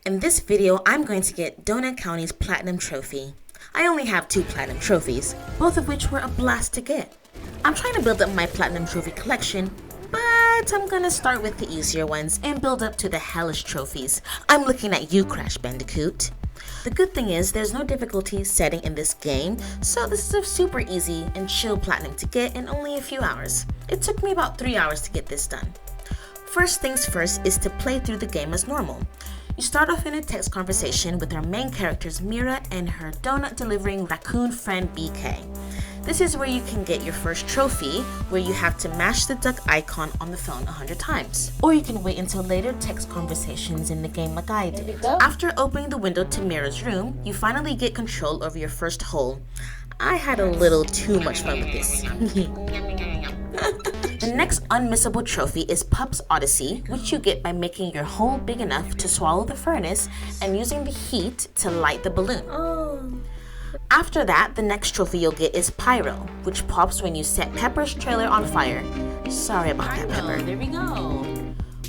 In this video, I'm going to get Donut County's Platinum Trophy. I only have 2 Platinum Trophies, both of which were a blast to get. I'm trying to build up my Platinum Trophy collection, but I'm gonna start with the easier ones and build up to the hellish trophies. I'm looking at you, Crash Bandicoot. The good thing is there's no difficulty setting in this game, so this is a super easy and chill Platinum to get in only a few hours. It took me about 3 hours to get this done. First things first is to play through the game as normal. You start off in a text conversation with our main characters Mira and her donut-delivering raccoon friend BK. This is where you can get your first trophy, where you have to mash the duck icon on the phone 100 times. Or you can wait until later text conversations in the game like I did. After opening the window to Mira's room, you finally get control over your first hole. I had a little too much fun with this. The next unmissable trophy is Pup's Odyssey, which you get by making your hole big enough to swallow the furnace and using the heat to light the balloon. After that, the next trophy you'll get is Pyro, which pops when you set Pepper's trailer on fire. Sorry about that, Pepper. There we go.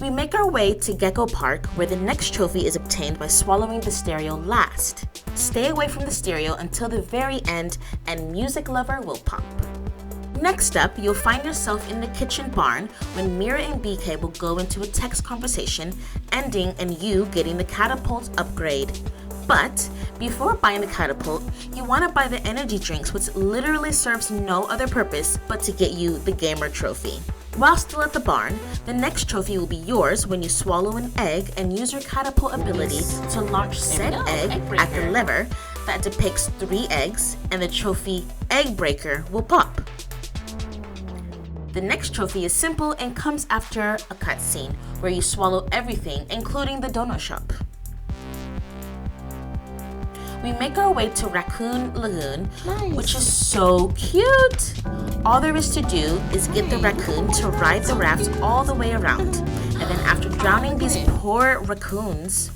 We make our way to Gecko Park, where the next trophy is obtained by swallowing the stereo last. Stay away from the stereo until the very end, and Music Lover will pop. Next up, you'll find yourself in the kitchen barn when Mira and BK will go into a text conversation, ending in you getting the catapult upgrade. But before buying the catapult, you want to buy the energy drinks, which literally serves no other purpose but to get you the gamer trophy. While still at the barn, the next trophy will be yours when you swallow an egg and use your catapult ability to launch said egg at the lever that depicts 3 eggs, and the trophy Egg Breaker will pop. The next trophy is simple and comes after a cutscene where you swallow everything, including the donut shop. We make our way to Raccoon Lagoon, which is so cute. All there is to do is get the raccoon to ride the raft all the way around. And then after drowning these poor raccoons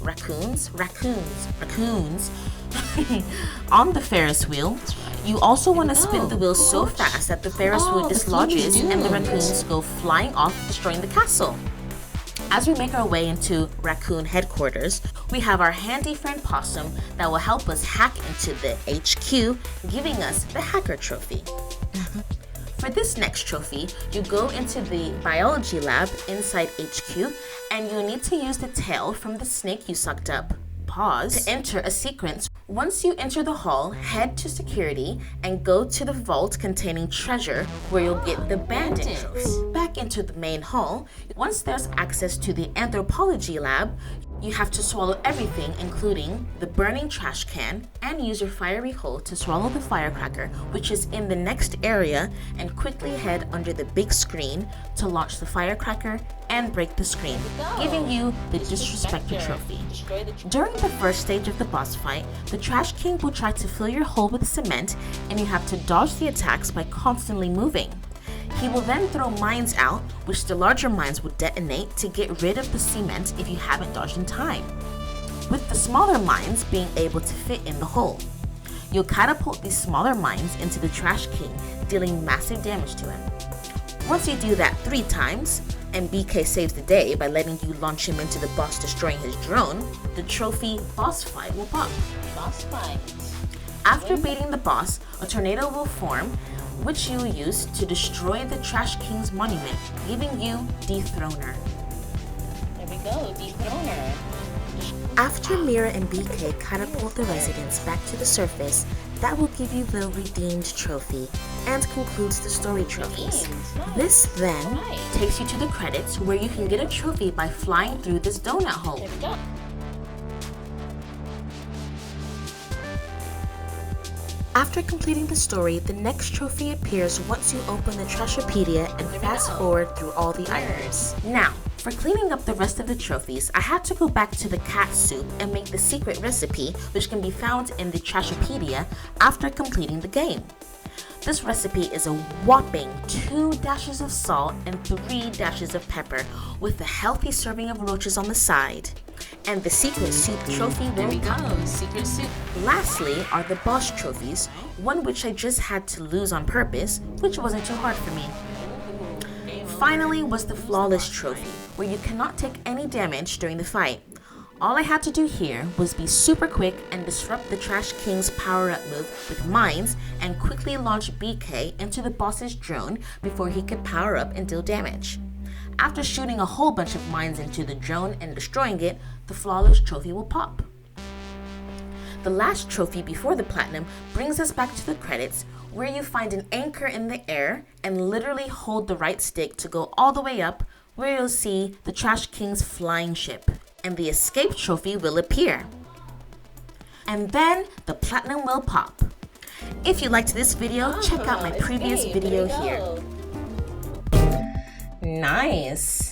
on the Ferris wheel, you also want to spin the wheel so fast that the Ferris wheel dislodges and the raccoons go flying off, destroying the castle. As we make our way into Raccoon headquarters, we have our handy friend Possum that will help us hack into the HQ, giving us the Hacker Trophy. For this next trophy, you go into the biology lab inside HQ, and you need to use the tail from the snake you sucked up. Pause to enter a sequence. Once you enter the hall, head to security and go to the vault containing treasure where you'll get the bandit trophy. Back into the main hall. Once there's access to the anthropology lab, you have to swallow everything, including the burning trash can, and use your fiery hole to swallow the firecracker, which is in the next area, and quickly head under the big screen to launch the firecracker and break the screen, giving you the Disrespected trophy. During the first stage of the boss fight, the Trash King will try to fill your hole with cement, and you have to dodge the attacks by constantly moving. He will then throw mines out, which the larger mines will detonate to get rid of the cement if you haven't dodged in time, with the smaller mines being able to fit in the hole. You'll catapult these smaller mines into the Trash King, dealing massive damage to him. Once you do that 3 times, and BK saves the day by letting you launch him into the boss destroying his drone, the trophy Boss Fight will pop. Boss fight. After beating the boss, a tornado will form, which you will use to destroy the Trash King's monument, giving you Dethroner. There we go, Dethroner. After Mira and BK catapult the residents back to the surface, that will give you the Redeemed Trophy and concludes the story trophies. This then takes you to the credits where you can get a trophy by flying through this donut hole. There we go. After completing the story, the next trophy appears once you open the Trashopedia and fast forward through all the items. Now, for cleaning up the rest of the trophies, I had to go back to the cat soup and make the secret recipe, which can be found in the Trashopedia after completing the game. This recipe is a whopping 2 dashes of salt and 3 dashes of pepper, with a healthy serving of roaches on the side. And the secret soup trophy There we will come. go, secret soup. Lastly are the boss trophies, one which I just had to lose on purpose, which wasn't too hard for me. Finally was the flawless trophy, where you cannot take any damage during the fight. All I had to do here was be super quick and disrupt the Trash King's power-up move with mines and quickly launch BK into the boss's drone before he could power up and deal damage. After shooting a whole bunch of mines into the drone and destroying it, the flawless trophy will pop. The last trophy before the platinum brings us back to the credits, where you find an anchor in the air and literally hold the right stick to go all the way up, where you'll see the Trash King's flying ship, and the escape trophy will appear. And then the platinum will pop. If you liked this video, check out my previous video here. Nice!